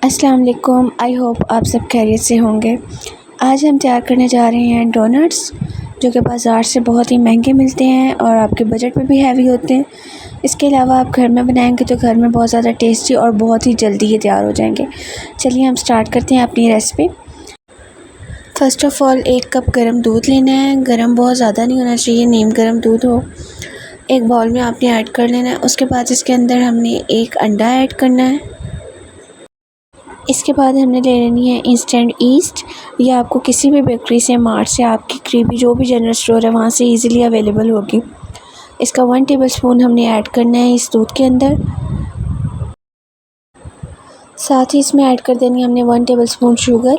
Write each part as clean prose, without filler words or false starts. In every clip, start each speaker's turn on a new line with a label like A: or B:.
A: अस्सलाम वालेकुम। I hope आप सब खैरियत से होंगे। आज हम तैयार करने जा रहे हैं डोनट्स, जो कि बाज़ार से बहुत ही महंगे मिलते हैं और आपके बजट में भी हैवी होते हैं। इसके अलावा आप घर में बनाएंगे तो घर में बहुत ज़्यादा टेस्टी और बहुत ही जल्दी ये तैयार हो जाएंगे। चलिए हम स्टार्ट करते हैं अपनी recipe. First of all 1 cup गर्म दूध लेना है। गर्म बहुत ज़्यादा नहीं होना चाहिए, नीम गर्म दूध हो। एक बाउल में आपने ऐड कर लेना है। उसके बाद इसके अंदर हमने 1 अंडा ऐड करना है। इसके बाद हमने ले लेनी है इंस्टेंट ईस्ट। ये आपको किसी भी बेकरी से, मार्ट से, आपकी करीबी जो भी जनरल स्टोर है वहाँ से इजीली अवेलेबल होगी। इसका 1 टेबलस्पून हमने ऐड करना है इस दूध के अंदर। साथ ही इसमें ऐड कर देनी है हमने 1 टेबलस्पून शुगर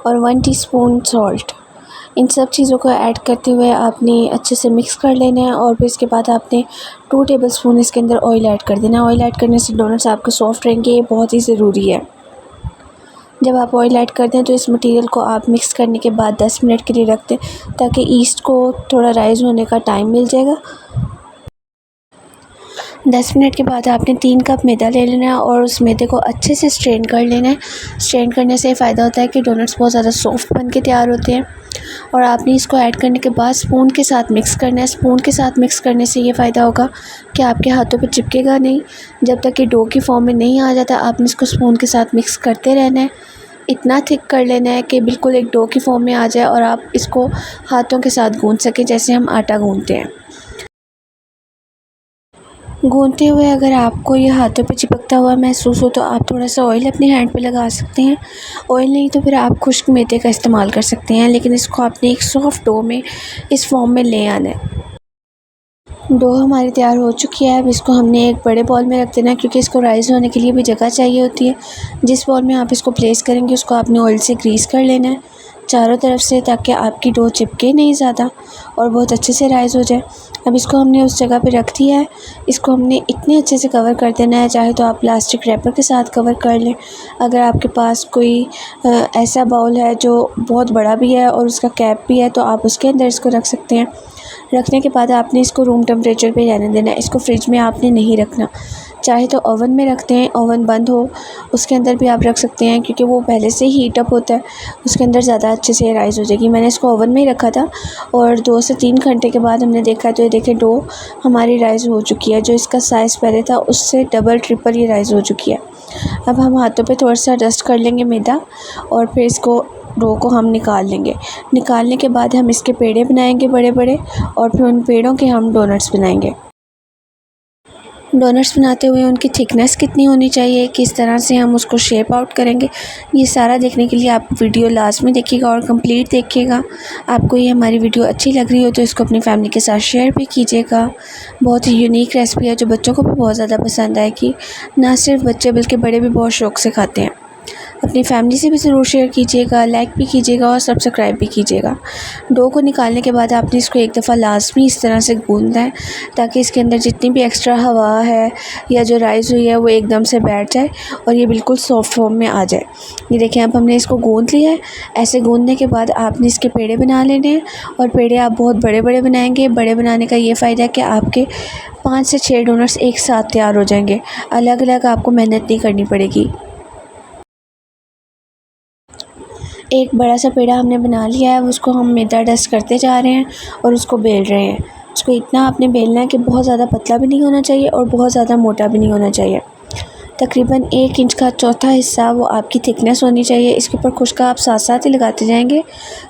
A: और 1 टीस्पून सॉल्ट। इन सब चीज़ों को ऐड करते हुए आपने अच्छे से मिक्स कर लेना है और फिर इसके बाद आपने 2 टेबलस्पून इसके अंदर ऑयल ऐड कर देना है। ऑयल ऐड करने से डोनट्स आपके सॉफ्ट रहेंगे, ये बहुत ही ज़रूरी है। जब आप ऑयल ऐड कर दें तो इस मटेरियल को आप मिक्स करने के बाद 10 मिनट के लिए रख दें, ताकि ईस्ट को थोड़ा राइज़ होने का टाइम मिल जाएगा। 10 मिनट के बाद आपने 3 कप मैदा ले लेना है और उस मैदे को अच्छे से स्ट्रेन कर लेना है। स्ट्रेन करने से फ़ायदा होता है कि डोनट्स बहुत ज़्यादा सॉफ्ट बन के तैयार होते हैं। और आपने इसको ऐड करने के बाद स्पून के साथ मिक्स करना है। स्पून के साथ मिक्स करने से ये फ़ायदा होगा कि आपके हाथों पे चिपकेगा नहीं। जब तक कि डो की फॉर्म में नहीं आ जाता आपने इसको स्पून के साथ मिक्स करते रहना है। इतना थिक कर लेना है कि बिल्कुल एक डो की फॉर्म में आ जाए और आप इसको हाथों के साथ गूंथ सकें, जैसे हम आटा गूंथते हैं। गूंथते हुए अगर आपको ये हाथों पे चिपकता हुआ महसूस हो तो आप थोड़ा सा ऑयल अपने हैंड पे लगा सकते हैं। ऑयल नहीं तो फिर आप खुश्क मैदे का इस्तेमाल कर सकते हैं, लेकिन इसको आपने एक सॉफ्ट डो में इस फॉर्म में ले आना है। डो हमारी तैयार हो चुकी है। अब इसको हमने एक बड़े बॉल में रख देना है, क्योंकि इसको राइज़ होने के लिए भी जगह चाहिए होती है। जिस बॉल में आप इसको प्लेस करेंगे उसको आपने ऑयल से ग्रीस कर लेना है चारों तरफ से, ताकि आपकी डो चिपके नहीं ज़्यादा और बहुत अच्छे से राइज़ हो जाए। अब इसको हमने उस जगह पे रख दिया है। इसको हमने इतने अच्छे से कवर कर देना है, चाहे तो आप प्लास्टिक रैपर के साथ कवर कर लें। अगर आपके पास कोई ऐसा बाउल है जो बहुत बड़ा भी है और उसका कैप भी है तो आप उसके अंदर इसको रख सकते हैं। रखने के बाद आपने इसको रूम टेम्परेचर पे रहने देना है। इसको फ्रिज में आपने नहीं रखना। चाहे तो ओवन में रखते हैं, ओवन बंद हो उसके अंदर भी आप रख सकते हैं, क्योंकि वो पहले से ही हीट अप होता है, उसके अंदर ज़्यादा अच्छे से राइज़ हो जाएगी। मैंने इसको ओवन में ही रखा था और 2 से 3 घंटे के बाद हमने देखा तो ये देखें डो हमारी राइज़ हो चुकी है। जो इसका साइज़ पहले था उससे डबल ट्रिपल ये राइज़ हो चुकी है। अब हम हाथों पे थोड़ा सा डस्ट कर लेंगे मैदा और फिर इसको डो को हम निकाल लेंगे। निकालने के बाद हम इसके पेड़े बनाएंगे बड़े बड़े और फिर उन पेड़ों के हम डोनट्स बनाएंगे। डोनट्स बनाते हुए उनकी थिकनेस कितनी होनी चाहिए, किस तरह से हम उसको शेप आउट करेंगे, ये सारा देखने के लिए आप वीडियो लास्ट में देखिएगा और कंप्लीट देखिएगा। आपको ये हमारी वीडियो अच्छी लग रही हो तो इसको अपनी फैमिली के साथ शेयर भी कीजिएगा। बहुत ही यूनिक रेसिपी है जो बच्चों को भी बहुत ज़्यादा पसंद आएगी। ना सिर्फ बच्चे बल्कि बड़े भी बहुत शौक़ से खाते हैं। अपनी फैमिली से भी ज़रूर शेयर कीजिएगा, लाइक भी कीजिएगा और सब्सक्राइब भी कीजिएगा। डो को निकालने के बाद आपने इसको एक दफ़ा लाजमी इस तरह से गूंदना है, ताकि इसके अंदर जितनी भी एक्स्ट्रा हवा है या जो राइज़ हुई है वो एकदम से बैठ जाए और ये बिल्कुल सॉफ्ट फॉर्म में आ जाए। ये देखें अब हमने इसको गूंद लिया है। ऐसे गूंदने के बाद आपने इसके पेड़े बना लेने हैं और पेड़े आप बहुत बड़े बड़े बनाएंगे। बड़े बनाने का ये फ़ायदा है कि आपके 5 से 6 डोनट्स एक साथ तैयार हो जाएंगे। अलग अलग आपको मेहनत नहीं करनी पड़ेगी। एक बड़ा सा पेड़ा हमने बना लिया है, उसको हम मैदा डस्ट करते जा रहे हैं और उसको बेल रहे हैं। उसको इतना आपने बेलना है कि बहुत ज़्यादा पतला भी नहीं होना चाहिए और बहुत ज़्यादा मोटा भी नहीं होना चाहिए। तकरीबन 1 इंच का चौथा हिस्सा वो आपकी थिकनेस होनी चाहिए। इसके ऊपर खुश्क आप साथ साथ ही लगाते जाएंगे।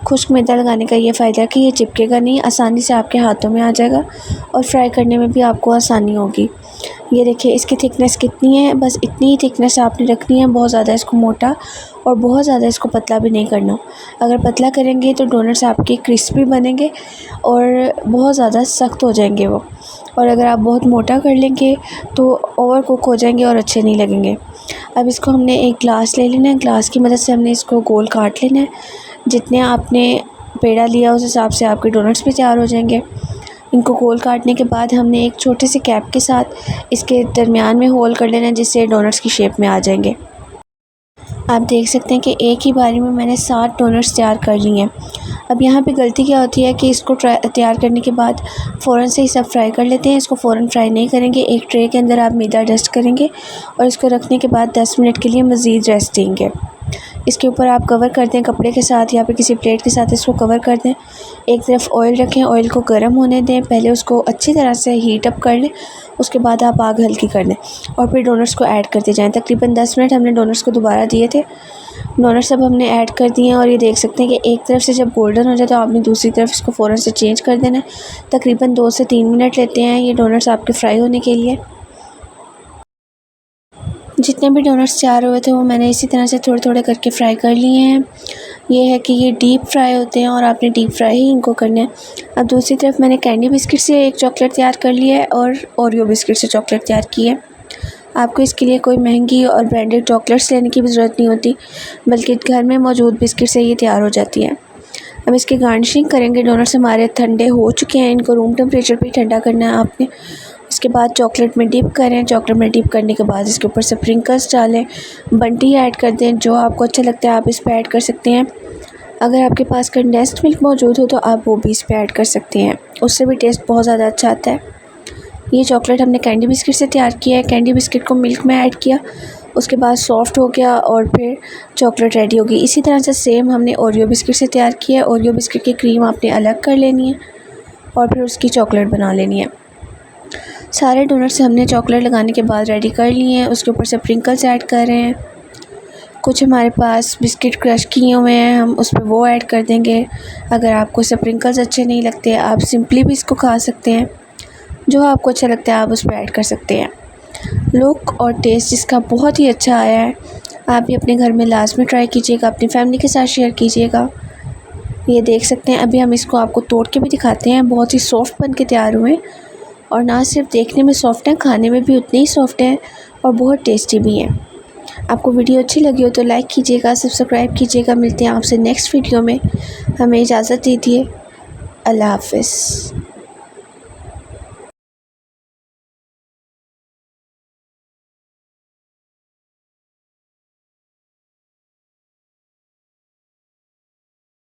A: खुश्क मैदा लगाने का ये फ़ायदा है कि ये चिपकेगा नहीं, आसानी से आपके हाथों में आ जाएगा और फ्राई करने में भी आपको आसानी होगी। ये देखिए इसकी थिकनेस कितनी है, बस इतनी ही थिकनेस आपने रखनी है। बहुत ज़्यादा इसको मोटा और बहुत ज़्यादा इसको पतला भी नहीं करना। अगर पतला करेंगे तो डोनट्स आपके क्रिस्पी बनेंगे और बहुत ज़्यादा सख्त हो जाएंगे वो। और अगर आप बहुत मोटा कर लेंगे तो ओवर कुक हो जाएंगे और अच्छे नहीं लगेंगे। अब इसको हमने एक ग्लास ले लेना है। ग्लास की मदद से हमने इसको गोल काट लेना है। जितने आपने पेड़ा लिया उस हिसाब से आपके डोनट्स भी तैयार हो जाएंगे। इनको गोल काटने के बाद हमने एक छोटे से कैप के साथ इसके दरमियान में होल कर लेना है, जिससे डोनट्स की शेप में आ जाएंगे। आप देख सकते हैं कि एक ही बारी में मैंने 7 डोनट्स तैयार कर लिए हैं। अब यहाँ पे गलती क्या होती है कि इसको तैयार करने के बाद फ़ौरन से ही सब फ्राई कर लेते हैं। इसको फ़ौरन फ्राई नहीं करेंगे। एक ट्रे के अंदर आप मैदा डस्ट करेंगे और इसको रखने के बाद 10 मिनट के लिए मज़ीद रेस्ट देंगे। इसके ऊपर आप कवर कर दें कपड़े के साथ या फिर किसी प्लेट के साथ इसको कवर कर दें। एक तरफ ऑयल रखें, ऑयल को गर्म होने दें, पहले उसको अच्छी तरह से हीट अप कर लें, उसके बाद आप आग हल्की कर लें और फिर डोनट्स को ऐड करते जाएं। तकरीबन 10 मिनट हमने डोनट्स को दोबारा दिए थे। डोनट्स अब हमने ऐड कर दिए हैं और ये देख सकते हैं कि एक तरफ से जब गोल्डन हो जाए तो आपने दूसरी तरफ इसको फ़ौरन से चेंज कर देना है। तकरीबन 2 से 3 मिनट लेते हैं ये डोनट्स आपके फ्राई होने के लिए। जितने भी डोनट्स तैयार हुए थे वो मैंने इसी तरह से थोड़े थोड़े करके फ्राई कर लिए हैं। ये है कि ये डीप फ्राई होते हैं और आपने डीप फ्राई ही इनको करना है। अब दूसरी तरफ मैंने कैंडी बिस्किट से एक चॉकलेट तैयार कर लिया है और ओरियो बिस्किट से चॉकलेट तैयार की है। आपको इसके लिए कोई महंगी और ब्रांडेड चॉकलेट्स लेने की भी ज़रूरत नहीं होती, बल्कि घर में मौजूद बिस्किट से ये तैयार हो जाती है। अब इसकी गार्निशिंग करेंगे। डोनट्स हमारे ठंडे हो चुके हैं, इनको रूम टेम्परेचर पे ठंडा करना है आपने। उसके बाद चॉकलेट में डिप करें। चॉकलेट में डिप करने के बाद इसके ऊपर स्प्रिंकल्स डालें, बंटी ऐड कर दें। जो आपको अच्छा लगता है आप इस पर ऐड कर सकते हैं। अगर आपके पास कंडेंस्ड मिल्क मौजूद हो तो आप वो भी इस पर ऐड कर सकते हैं, उससे भी टेस्ट बहुत ज़्यादा अच्छा आता है। ये चॉकलेट हमने कैंडी बिस्किट से तैयार किया है। कैंडी बिस्किट को मिल्क में ऐड किया, उसके बाद सॉफ्ट हो गया और फिर चॉकलेट रेडी हो गई। इसी तरह से सेम हमने ओरियो बिस्किट से तैयार किया है। ओरियो बिस्किट की क्रीम आपने अलग कर लेनी है और फिर उसकी चॉकलेट बना लेनी है। सारे डोनट्स हमने चॉकलेट लगाने के बाद रेडी कर लिए हैं। उसके ऊपर स्प्रिंकल्स ऐड कर रहे हैं। कुछ हमारे पास बिस्किट क्रश किए हुए हैं, हम उस पर वो ऐड कर देंगे। अगर आपको स्प्रिंकल्स अच्छे नहीं लगते आप सिंपली भी इसको खा सकते हैं। जो आपको अच्छा लगता है आप उस पर ऐड कर सकते हैं। लुक और टेस्ट इसका बहुत ही अच्छा आया है। आप भी अपने घर में लाजमी ट्राई कीजिएगा, अपनी फैमिली के साथ शेयर कीजिएगा। ये देख सकते हैं अभी हम इसको आपको तोड़ के भी दिखाते हैं। बहुत ही सॉफ्ट बन के तैयार हुए और ना सिर्फ देखने में सॉफ्ट हैं, खाने में भी उतने ही सॉफ्ट हैं और बहुत टेस्टी भी हैं। आपको वीडियो अच्छी लगी हो तो लाइक कीजिएगा, सब्सक्राइब कीजिएगा। मिलते हैं आपसे नेक्स्ट वीडियो में। हमें इजाज़त दीजिए। अल्लाह हाफ़िज़।